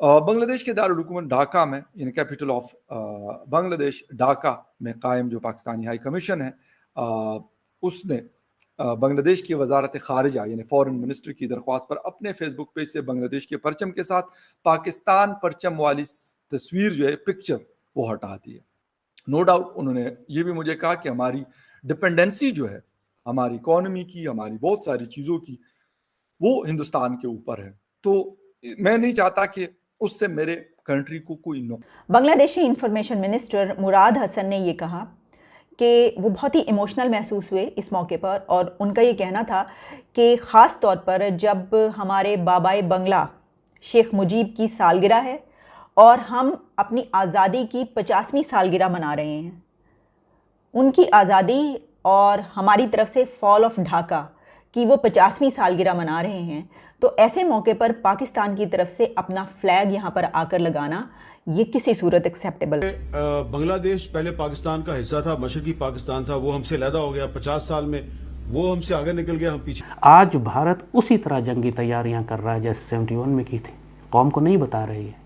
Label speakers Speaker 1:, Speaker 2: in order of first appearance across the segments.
Speaker 1: बांग्लादेश के दारुल हुकूमत ढाका में कैपिटल ऑफ बांग्लादेश ढाका में कायम जो पाकिस्तानी हाई कमीशन है उसने बांग्लादेश की वजारत खारिजा फॉरेन मिनिस्ट्री की दरख्वास्त पर अपने फेसबुक पेज से बांग्लादेश के परचम के साथ पाकिस्तान परचम वाली तस्वीर जो है पिक्चर वो हटा दी है। नो डाउट उन्होंने ये भी मुझे कहा कि हमारी डिपेंडेंसी जो है हमारी इकोनॉमी की, हमारी बहुत सारी चीज़ों की, वो हिंदुस्तान के ऊपर है। तो मैं नहीं चाहता कि उससे मेरे कंट्री को कोई
Speaker 2: बांग्लादेशी इंफॉर्मेशन मिनिस्टर मुराद हसन ने ये कहा कि वो बहुत ही इमोशनल महसूस हुए इस मौके पर, और उनका ये कहना था कि ख़ास तौर पर जब हमारे बाबाए बंगला शेख मुजीब की सालगिरह है और हम अपनी आज़ादी की 50वीं सालगिरह मना रहे हैं, उनकी आज़ादी और हमारी तरफ से फॉल ऑफ ढाका की वो 50वीं सालगिरह मना रहे हैं, तो ऐसे मौके पर पाकिस्तान की तरफ से अपना फ्लैग यहाँ पर आकर लगाना ये किसी सूरत एक्सेप्टेबल।
Speaker 3: बांग्लादेश पहले पाकिस्तान का हिस्सा था, मशरकी पाकिस्तान था, वो हमसे अलहदा हो गया 50 साल में, वो हमसे आगे निकल गया, हम पीछे।
Speaker 4: आज भारत उसी तरह जंगी तैयारियां कर रहा है जैसे 71 में की थी, कौम को नहीं बता रही है।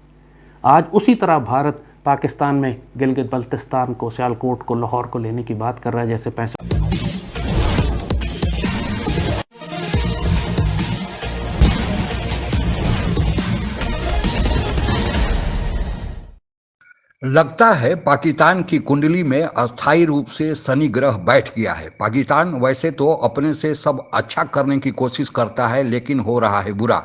Speaker 4: आज उसी तरह भारत पाकिस्तान में गिलगित बल्तिस्तान को, सियालकोट को, लाहौर को लेने की बात कर रहा है जैसे 65।
Speaker 5: लगता है पाकिस्तान की कुंडली में अस्थायी रूप से शनि ग्रह बैठ गया है। पाकिस्तान वैसे तो अपने से सब अच्छा करने की कोशिश करता है, लेकिन हो रहा है बुरा।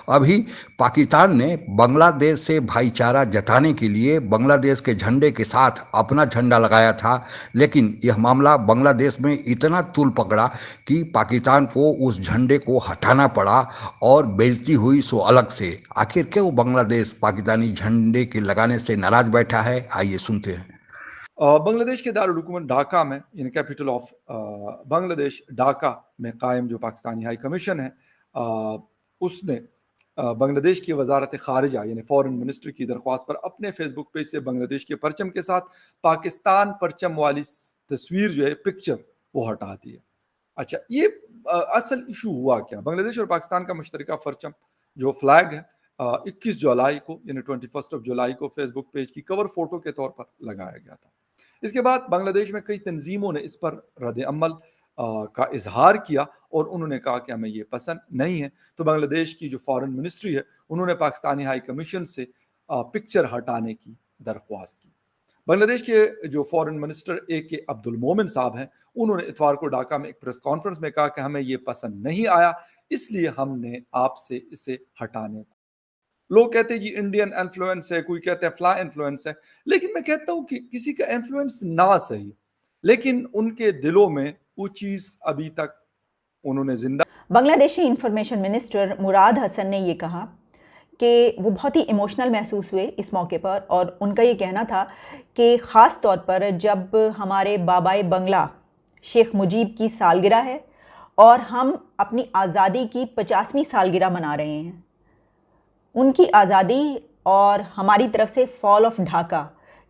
Speaker 5: अभी पाकिस्तान ने बांग्लादेश से भाईचारा जताने के लिए बांग्लादेश के झंडे के साथ अपना झंडा लगाया था, लेकिन यह मामला बांग्लादेश में इतना तूल पकड़ा कि पाकिस्तान को उस झंडे को हटाना पड़ा और बेइज्जती हुई सो अलग से। आखिर क्यों बांग्लादेश पाकिस्तानी झंडे के लगाने से नाराज बैठा है, आइए सुनते हैं।
Speaker 1: बांग्लादेश के दारुल हुकूमत ढाका में कैपिटल ऑफ बांग्लादेश ढाका में कायम जो पाकिस्तानी हाई कमीशन है उसने बांग्लादेश की वजारत खारिजा फॉरेन मिनिस्ट्री की दरख्वास्त पर अपने फेसबुक पेज से बांग्लादेश के परचम के साथ पाकिस्तान परचम वाली तस्वीर जो है पिक्चर वो हटा दी है। अच्छा, ये असल इशू हुआ क्या? बांग्लादेश और पाकिस्तान का मुश्तरका परचम जो फ्लैग है 21 जुलाई को 21 ऑफ जुलाई को फेसबुक पेज की कवर फोटो के तौर पर लगाया गया था। इसके बाद बांग्लादेश में कई तंजीमों ने इस पर रद्द अमल का इजहार किया और उन्होंने कहा कि हमें ये पसंद नहीं है। तो बांग्लादेश की जो फॉरेन मिनिस्ट्री है उन्होंने पाकिस्तानी हाई कमीशन से पिक्चर हटाने की दरख्वास्त की। बांग्लादेश के जो फॉरेन मिनिस्टर AK अब्दुल मोमिन साहब हैं, उन्होंने इतवार को ढाका में एक प्रेस कॉन्फ्रेंस में कहा कि हमें ये पसंद नहीं आया, इसलिए हमने आपसे इसे हटाने को। लोग कहते हैं जी इंडियन इन्फ्लुएंस है, कोई कहते हैं फ्ला इन्फ्लुएंस है, लेकिन मैं कहता हूं कि किसी का इन्फ्लुएंस ना सही, लेकिन उनके दिलों में वो चीज अभी तक उन्होंने जिंदा।
Speaker 2: बांग्लादेशी इंफॉर्मेशन मिनिस्टर मुराद हसन ने ये कहा कि वो बहुत ही इमोशनल महसूस हुए इस मौके पर, और उनका ये कहना था कि ख़ास तौर पर जब हमारे बाबाए बंगला शेख मुजीब की सालगिरह है और हम अपनी आज़ादी की 50वीं सालगिरह मना रहे हैं, उनकी आज़ादी और हमारी तरफ से फॉल ऑफ ढाका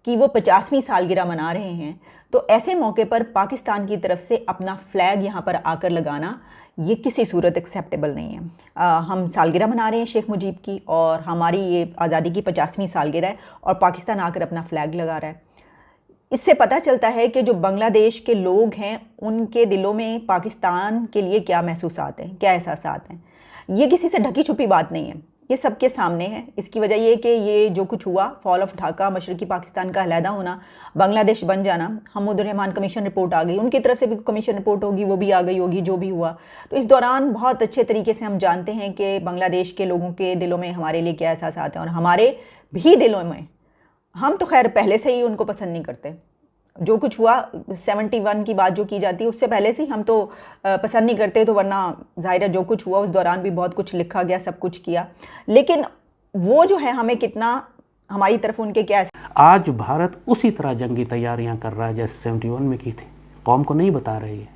Speaker 2: की वो 50वीं सालगिरह मना रहे हैं, तो ऐसे मौके पर पाकिस्तान की तरफ से अपना फ्लैग यहाँ पर आकर लगाना ये किसी सूरत एक्सेप्टेबल नहीं है। हम सालगिरह मना रहे हैं शेख मुजीब की और हमारी ये आज़ादी की 50वीं सालगिरह है और पाकिस्तान आकर अपना फ्लैग लगा रहा है। इससे पता चलता है कि जो बांग्लादेश के लोग हैं उनके दिलों में पाकिस्तान के लिए क्या महसूसात हैं, क्या एहसासात हैं। ये किसी से ढकी छुपी बात नहीं है, ये सबके सामने है। इसकी वजह ये कि ये जो कुछ हुआ, फॉल ऑफ ढाका, मशरकी पाकिस्तान का अलहदा होना, बांग्लादेश बन जाना, हमूद रहमान कमीशन रिपोर्ट आ गई, उनकी तरफ से भी कमीशन रिपोर्ट होगी, वो भी आ गई होगी, जो भी हुआ। तो इस दौरान बहुत अच्छे तरीके से हम जानते हैं कि बांग्लादेश के लोगों के दिलों में हमारे लिए क्या एहसासात हैं, और हमारे भी दिलों में। हम तो खैर पहले से ही उनको पसंद नहीं करते। जो कुछ हुआ 71 की बात जो की जाती है उससे पहले से ही हम तो पसंद नहीं करते, तो वरना जाहिर है जो कुछ हुआ उस दौरान भी बहुत कुछ लिखा गया, सब कुछ किया, लेकिन वो जो है हमें कितना हमारी तरफ उनके क्या।
Speaker 4: आज भारत उसी तरह जंगी तैयारियां कर रहा है जैसे 71 में की थी, कौम को नहीं बता रही है।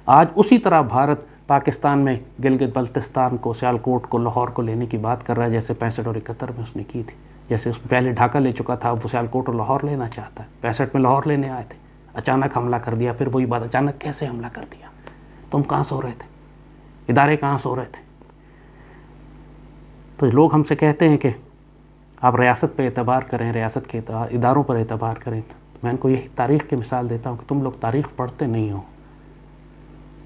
Speaker 4: आज उसी तरह भारत पाकिस्तान में गिलगित बल्तिस्तान को, सियालकोट को, लाहौर को लेने की बात कर रहा है जैसे 65 और 71 में उसने की थी। जैसे उस पहले ढाका ले चुका था, वो सियालकोट और लाहौर लेना चाहता है। 65 में लाहौर लेने आए थे, अचानक हमला कर दिया। फिर वही बात, अचानक कैसे हमला कर दिया? तुम कहाँ सो रहे थे? इदारे कहाँ सो रहे थे? तो लोग हमसे कहते हैं कि आप रियासत पे एतबार करें, रियासत के इदारों पर एतबार करें। मैं इनको यही तारीख़ की मिसाल देता हूँ कि तुम लोग तारीख़ पढ़ते नहीं हो।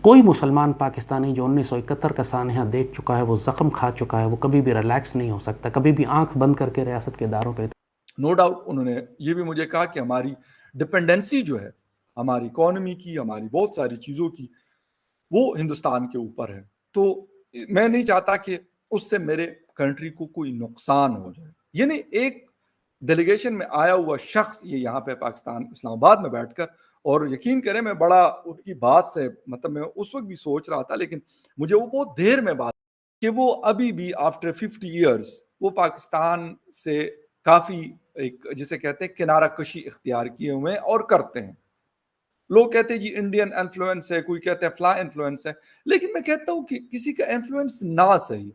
Speaker 4: कोई मुसलमान पाकिस्तानी जो 1971 का सानहा देख चुका है, वो ज़ख्म खा चुका है, वो कभी भी रिलैक्स नहीं हो सकता, कभी भी आंख बंद करके रियासत के इदारों पे।
Speaker 1: नो डाउट उन्होंने ये भी मुझे कहा कि हमारी डिपेंडेंसी जो है हमारी इकोनॉमी की, हमारी बहुत सारी चीज़ों की, वो हिंदुस्तान के ऊपर है। तो मैं नहीं चाहता कि उससे मेरे कंट्री को कोई नुकसान हो जाए। यानी एक डेलीगेशन में आया हुआ शख्स ये यहाँ पे पाकिस्तान इस्लामाबाद में बैठकर, और यकीन करें मैं बड़ा उनकी बात से मतलब मैं उस वक्त भी सोच रहा था, लेकिन मुझे वो बहुत देर में बात कि वो अभी भी आफ्टर 50 ईयर्स वो पाकिस्तान से काफ़ी एक जिसे कहते हैं किनारा कशी इख्तियार किए हुए हैं और करते हैं। लोग कहते हैं जी इंडियन इन्फ्लुएंस है, कोई कहते हैं फ्ला इन्फ्लुएंस है, लेकिन मैं कहता हूं कि किसी का इन्फ्लुएंस ना सही,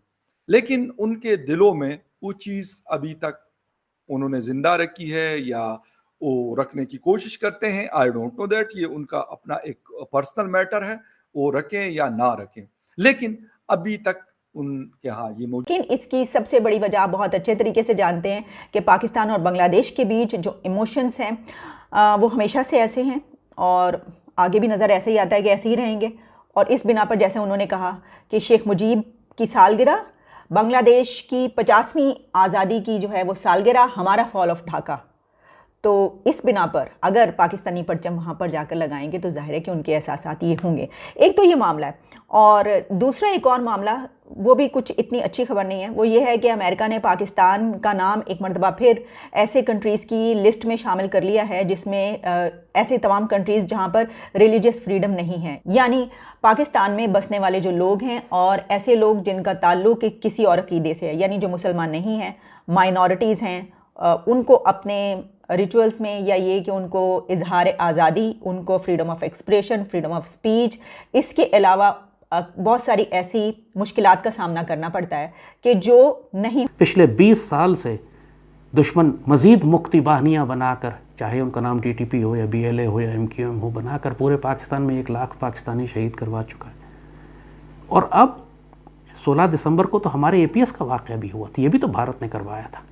Speaker 1: लेकिन उनके दिलों में वो चीज़ अभी तक उन्होंने जिंदा रखी है या वो रखने की कोशिश करते हैं। आई डोंट नो दैट, ये उनका अपना एक पर्सनल मैटर है, वो रखें या ना रखें, लेकिन अभी तक उनके यहाँ ये मौजूद।
Speaker 2: लेकिन इसकी सबसे बड़ी वजह आप बहुत अच्छे तरीके से जानते हैं कि पाकिस्तान और बांग्लादेश के बीच जो इमोशंस हैं वो हमेशा से ऐसे हैं और आगे भी नज़र ऐसे ही आता है कि ऐसे ही रहेंगे। और इस बिना पर जैसे उन्होंने कहा कि शेख मुजीब की सालगिरह, बांग्लादेश की 50वीं आज़ादी की जो है वो सालगिरह, हमारा फॉल ऑफ ढाका, तो इस बिना पर अगर पाकिस्तानी परचम वहाँ पर जाकर लगाएंगे तो जाहिर है कि उनके एहसासात ये होंगे। एक तो ये मामला है, और दूसरा एक और मामला, वो भी कुछ इतनी अच्छी खबर नहीं है, वो ये है कि अमेरिका ने पाकिस्तान का नाम एक मरतबा फिर ऐसे कंट्रीज़ की लिस्ट में शामिल कर लिया है जिसमें ऐसे तमाम कंट्रीज़ जहाँ पर रिलीजियस फ्रीडम नहीं है। यानी पाकिस्तान में बसने वाले जो लोग हैं और ऐसे लोग जिनका ताल्लुक किसी और अकीदे से है, यानी जो मुसलमान नहीं हैं, माइनॉरिटीज़ हैं, उनको अपने रिचुअल्स में या ये कि उनको इजहार आज़ादी, उनको freedom of expression, freedom of speech, इसके अलावा बहुत सारी ऐसी मुश्किलात का सामना करना पड़ता है कि जो नहीं।
Speaker 4: पिछले 20 साल से दुश्मन मज़ीद मुक्ति बाहिनियाँ बनाकर, चाहे उनका नाम DTP हो या BLA हो या MQM हो, बनाकर पूरे पाकिस्तान में 1 लाख पाकिस्तानी शहीद करवा चुका है। और अब 16 दिसंबर को तो हमारे APS का वाक़या भी हुआ था, ये भी तो भारत ने करवाया था।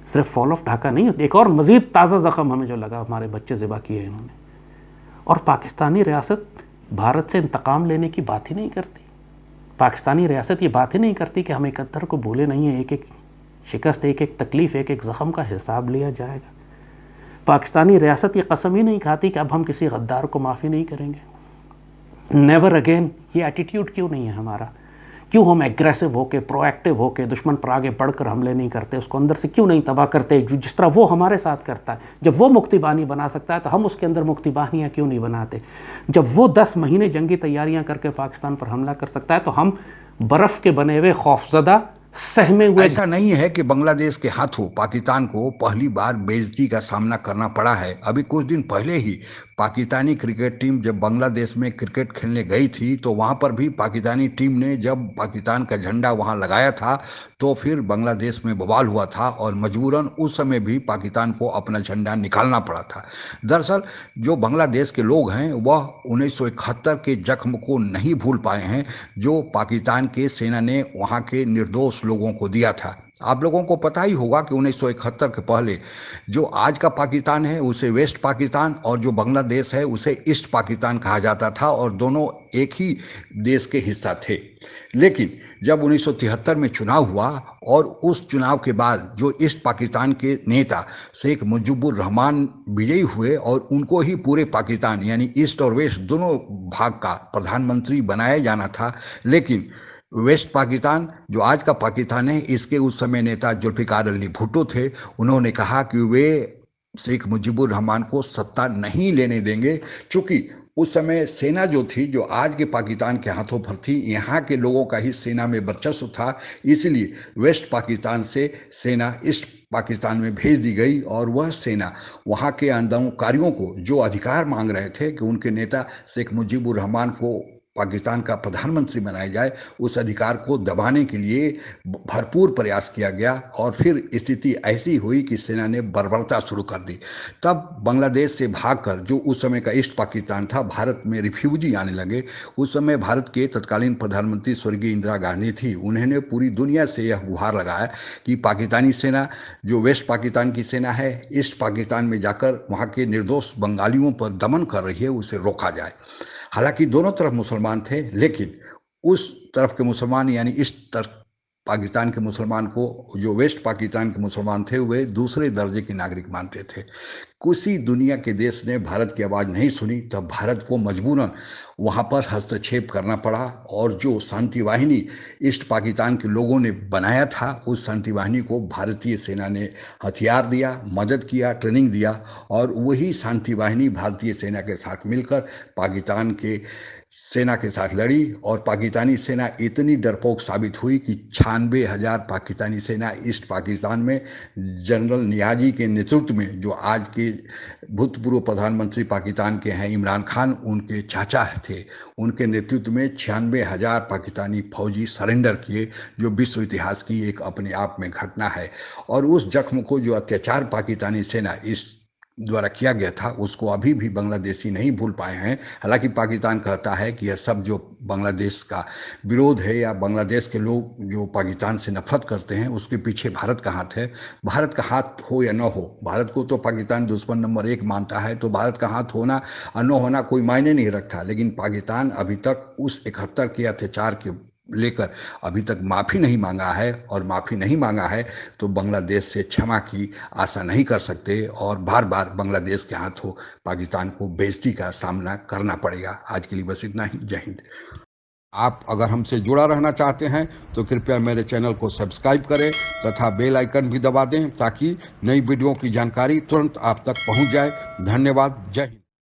Speaker 4: सिर्फ फॉल ऑफ ढाका नहीं, एक और मज़ीद ताज़ा ज़ख्म हमें जो लगा, हमारे बच्चे ज़िबा किए इन्होंने। और पाकिस्तानी रियासत भारत से इंतकाम लेने की बात ही नहीं करती। पाकिस्तानी रियासत ये बात ही नहीं करती कि हम 71 को भूले नहीं हैं, एक एक शिकस्त, एक एक तकलीफ़, एक एक ज़ख्म का हिसाब लिया जाएगा। पाकिस्तानी रियासत ये कसम ही नहीं खाती कि अब हम किसी गद्दार को माफ़ी नहीं करेंगे, नेवर अगेन। ये एटीट्यूड क्यों नहीं है हमारा? क्यों हम एग्रेसिव होके, प्रोएक्टिव होके दुश्मन पर आगे बढ़कर हमले नहीं करते? उसको अंदर से क्यों नहीं तबाह करते, जिस तरह वो हमारे साथ करता है? जब वो मुक्ति बानी बना सकता है तो हम उसके अंदर मुक्ति बानियाँ क्यों नहीं बनाते? जब वो 10 महीने जंगी तैयारियां करके पाकिस्तान पर हमला कर सकता है तो हम बर्फ़ के बने हुए खौफजदा सहमे हुए।
Speaker 5: ऐसा नहीं है कि बांग्लादेश के हाथों पाकिस्तान को पहली बार बेइज्जती का सामना करना पड़ा है। अभी कुछ दिन पहले ही पाकिस्तानी क्रिकेट टीम जब बांग्लादेश में क्रिकेट खेलने गई थी तो वहां पर भी पाकिस्तानी टीम ने जब पाकिस्तान का झंडा वहां लगाया था तो फिर बांग्लादेश में बवाल हुआ था और मजबूरन उस समय भी पाकिस्तान को अपना झंडा निकालना पड़ा था। दरअसल जो बांग्लादेश के लोग हैं वह 1971 के जख्म को नहीं भूल पाए हैं जो पाकिस्तान के सेना ने वहां के निर्दोष लोगों को दिया था। आप लोगों को पता ही होगा कि 1971 के पहले जो आज का पाकिस्तान है उसे वेस्ट पाकिस्तान और जो बांग्लादेश है उसे ईस्ट पाकिस्तान कहा जाता था और दोनों एक ही देश के हिस्सा थे। लेकिन जब 1973 में चुनाव हुआ और उस चुनाव के बाद जो ईस्ट पाकिस्तान के नेता शेख मुजीबुर रहमान विजयी हुए और उनको ही पूरे पाकिस्तान यानी ईस्ट और वेस्ट दोनों भाग का प्रधानमंत्री बनाया जाना था। लेकिन वेस्ट पाकिस्तान जो आज का पाकिस्तान है इसके उस समय नेता जुल्फिकार अली भुट्टो थे। उन्होंने कहा कि वे शेख मुजीबुर रहमान को सत्ता नहीं लेने देंगे, क्योंकि उस समय सेना जो थी जो आज के पाकिस्तान के हाथों पर थी, यहाँ के लोगों का ही सेना में वर्चस्व था। इसलिए वेस्ट पाकिस्तान से सेना ईस्ट पाकिस्तान में भेज दी गई और वह सेना वहाँ के आंदोलनकारियों को जो अधिकार मांग रहे थे कि उनके नेता शेख मुजीबुर रहमान को पाकिस्तान का प्रधानमंत्री बनाया जाए, उस अधिकार को दबाने के लिए भरपूर प्रयास किया गया और फिर स्थिति ऐसी हुई कि सेना ने बर्बरता शुरू कर दी। तब बांग्लादेश से भागकर जो उस समय का ईस्ट पाकिस्तान था, भारत में रिफ्यूजी आने लगे। उस समय भारत के तत्कालीन प्रधानमंत्री स्वर्गीय इंदिरा गांधी थी। उन्होंने पूरी दुनिया से यह गुहार लगाया कि पाकिस्तानी सेना जो वेस्ट पाकिस्तान की सेना है, ईस्ट पाकिस्तान में जाकर वहाँ के निर्दोष बंगालियों पर दमन कर रही है, उसे रोका जाए। हालांकि दोनों तरफ मुसलमान थे, लेकिन उस तरफ के मुसलमान यानी इस तरफ पाकिस्तान के मुसलमान को, जो वेस्ट पाकिस्तान के मुसलमान थे, वे दूसरे दर्जे के नागरिक मानते थे। किसी दुनिया के देश ने भारत की आवाज़ नहीं सुनी, तब भारत को मजबूरन वहाँ पर हस्तक्षेप करना पड़ा और जो शांति वाहिनी ईस्ट पाकिस्तान के लोगों ने बनाया था, उस शांति वाहिनी को भारतीय सेना ने हथियार दिया, मदद किया, ट्रेनिंग दिया और वही शांति वाहिनी भारतीय सेना के साथ मिलकर पाकिस्तान के सेना के साथ लड़ी और पाकिस्तानी सेना इतनी डरपोक साबित हुई कि 96,000 पाकिस्तानी सेना ईस्ट पाकिस्तान में जनरल नियाजी के नेतृत्व में, जो आज के भूतपूर्व प्रधानमंत्री पाकिस्तान के हैं इमरान खान, उनके चाचा थे, उनके नेतृत्व में 96,000 पाकिस्तानी फौजी सरेंडर किए, जो विश्व इतिहास की एक अपने आप में घटना है। और उस जख्म को, जो अत्याचार पाकिस्तानी सेना इस द्वारा किया गया था, उसको अभी भी बांग्लादेशी नहीं भूल पाए हैं। हालांकि पाकिस्तान कहता है कि यह सब जो बांग्लादेश का विरोध है या बांग्लादेश के लोग जो पाकिस्तान से नफरत करते हैं, उसके पीछे भारत का हाथ है। भारत का हाथ हो या न हो, भारत को तो पाकिस्तान दुश्मन नंबर 1 मानता है, तो भारत का हाथ होना और न होना कोई मायने नहीं रखता। लेकिन पाकिस्तान अभी तक उस 71 के अत्याचार के लेकर अभी तक माफ़ी नहीं मांगा है, और माफ़ी नहीं मांगा है तो बांग्लादेश से क्षमा की आशा नहीं कर सकते और बार बार बांग्लादेश के हाथों पाकिस्तान को बेइज्जती का सामना करना पड़ेगा। आज के लिए बस इतना ही। जय हिंद। आप अगर हमसे जुड़ा रहना चाहते हैं तो कृपया मेरे चैनल को सब्सक्राइब करें तथा बेल आइकन भी दबा दें, ताकि नई वीडियो की जानकारी तुरंत आप तक पहुंच जाए। धन्यवाद। जय हिंद।